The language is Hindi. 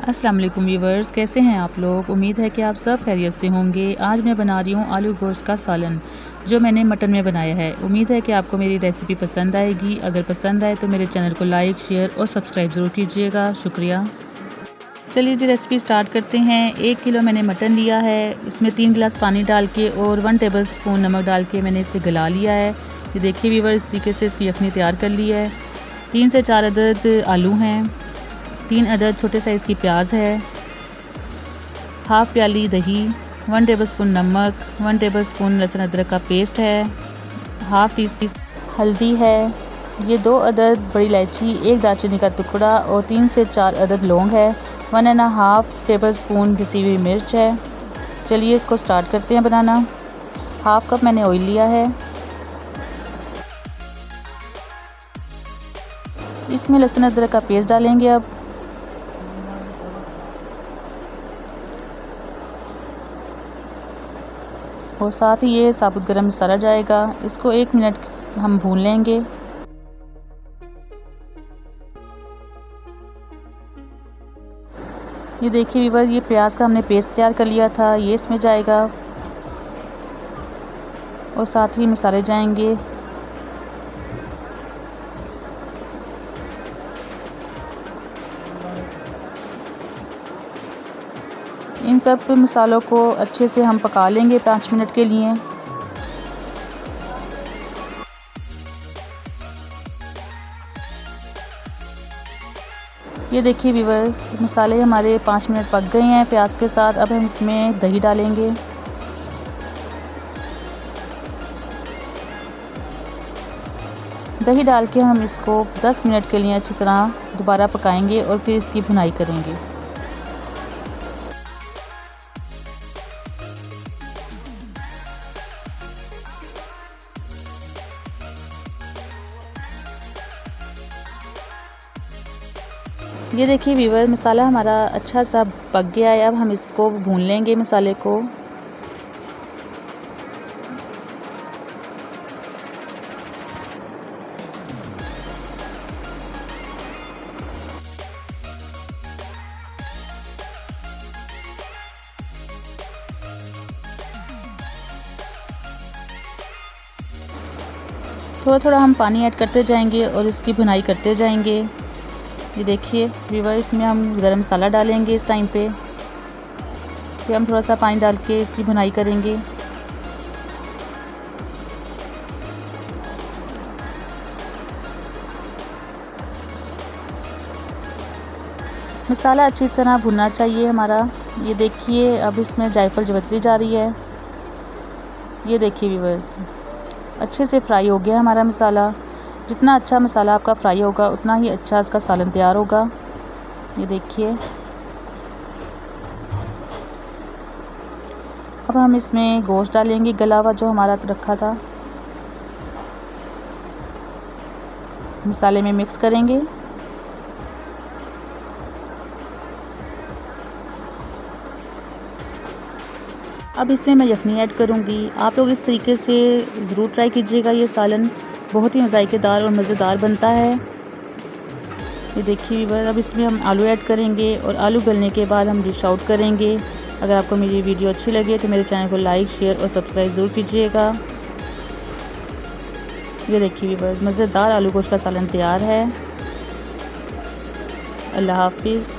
अस्सलाम वालेकुम व्यूवर्स, कैसे हैं आप लोग। उम्मीद है कि आप सब खैरियत से होंगे। आज मैं बना रही हूँ आलू गोश्त का सालन जो मैंने मटन में बनाया है। उम्मीद है कि आपको मेरी रेसिपी पसंद आएगी। अगर पसंद आए तो मेरे चैनल को लाइक, शेयर और सब्सक्राइब ज़रूर कीजिएगा। शुक्रिया। चलिए जी रेसिपी स्टार्ट करते हैं। 1 किलो मैंने मटन लिया है। इसमें 3 गिलास पानी डाल के और 1 टेबल स्पून नमक डाल के मैंने इसे गला लिया है। ये देखिए व्यूवर्स, इस तरीके से इसकी यखनी तैयार कर ली है। 3 से 4 अदद आलू हैं, 3 अदद छोटे साइज़ की प्याज है, हाफ़ प्याली दही, 1 टेबल स्पून नमक, 1 टेबल स्पून लहसुन अदरक का पेस्ट है, हाफ़ टी स्पून हल्दी है, ये 2 अदद बड़ी इलायची, 1 दालचीनी का टुकड़ा और 3 से 4 अदद लौंग है, 1.5 टेबल स्पून पिसी हुई मिर्च है। चलिए इसको स्टार्ट करते हैं बनाना। हाफ़ कप मैंने ऑयल लिया है। इसमें लहसुन अदरक का पेस्ट डालेंगे अब। और साथ ही ये साबुत गरम मसाला जाएगा। इसको 1 मिनट हम भून लेंगे। ये देखिए व्यूअर, ये प्याज का हमने पेस्ट तैयार कर लिया था, ये इसमें जाएगा और साथ ही मसाले जाएंगे। इन सब मसालों को अच्छे से हम पका लेंगे 5 मिनट के लिए। ये देखिए व्यूअर, मसाले हमारे 5 मिनट पक गए हैं प्याज के साथ। अब हम इसमें दही डालेंगे। दही डाल के हम इसको 10 मिनट के लिए अच्छी तरह दोबारा पकाएंगे और फिर इसकी भुनाई करेंगे। ये देखिए व्यूअर, मसाला हमारा अच्छा सा पक गया है। अब हम इसको भून लेंगे मसाले को। थोड़ा थोड़ा हम पानी ऐड करते जाएंगे और इसकी भुनाई करते जाएंगे। ये देखिए व्यूअर, इसमें हम गरम मसाला डालेंगे इस टाइम पे। फिर हम थोड़ा सा पानी डाल के इसकी भुनाई करेंगे। मसाला अच्छी तरह भुनना चाहिए हमारा। ये देखिए अब इसमें जायफल जवित्री जा रही है। ये देखिए व्यूअर्स, अच्छे से फ्राई हो गया हमारा मसाला। जितना अच्छा मसाला आपका फ्राई होगा उतना ही अच्छा इसका सालन तैयार होगा। ये देखिए, अब हम इसमें गोश्त डालेंगे गला हुआ जो हमारा रखा था। मसाले में मिक्स करेंगे। अब इसमें मैं यखनी ऐड करूँगी। आप लोग इस तरीके से ज़रूर ट्राई कीजिएगा। ये सालन बहुत ही जायकेदार और मज़ेदार बनता है। ये देखिए व्यूअर, अब इसमें हम आलू ऐड करेंगे और आलू गलने के बाद हम डिश आउट करेंगे। अगर आपको मेरी वीडियो अच्छी लगे तो मेरे चैनल को लाइक, शेयर और सब्सक्राइब ज़रूर कीजिएगा। ये देखिए व्यूअर, मज़ेदार आलू गोश्त का सालन तैयार है। अल्लाह हाफिज़।